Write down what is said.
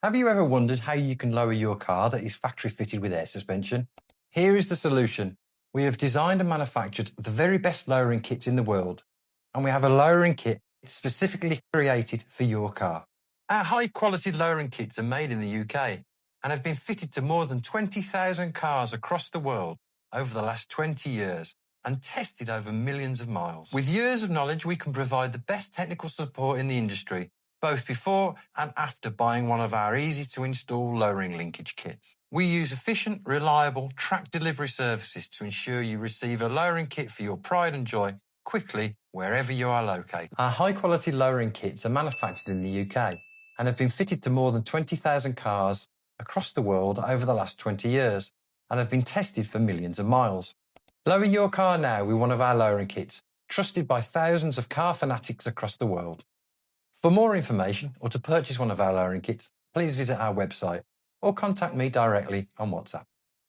Have you ever wondered how you can lower your car that is factory fitted with air suspension? Here is the solution. We have designed and manufactured the very best lowering kits in the world, and we have a lowering kit specifically created for your car. Our high quality lowering kits are made in the UK and have been fitted to more than 20,000 cars across the world over the last 20 years and tested over millions of miles. With years of knowledge, we can provide the best technical support in the industry, both before and after buying one of our easy-to-install lowering linkage kits. We use efficient, reliable track delivery services to ensure you receive a lowering kit for your pride and joy quickly wherever you are located. Our high-quality lowering kits are manufactured in the UK and have been fitted to more than 20,000 cars across the world over the last 20 years and have been tested for millions of miles. Lower your car now with one of our lowering kits, trusted by thousands of car fanatics across the world. For more information or to purchase one of our lowering kits, please visit our website or contact me directly on WhatsApp.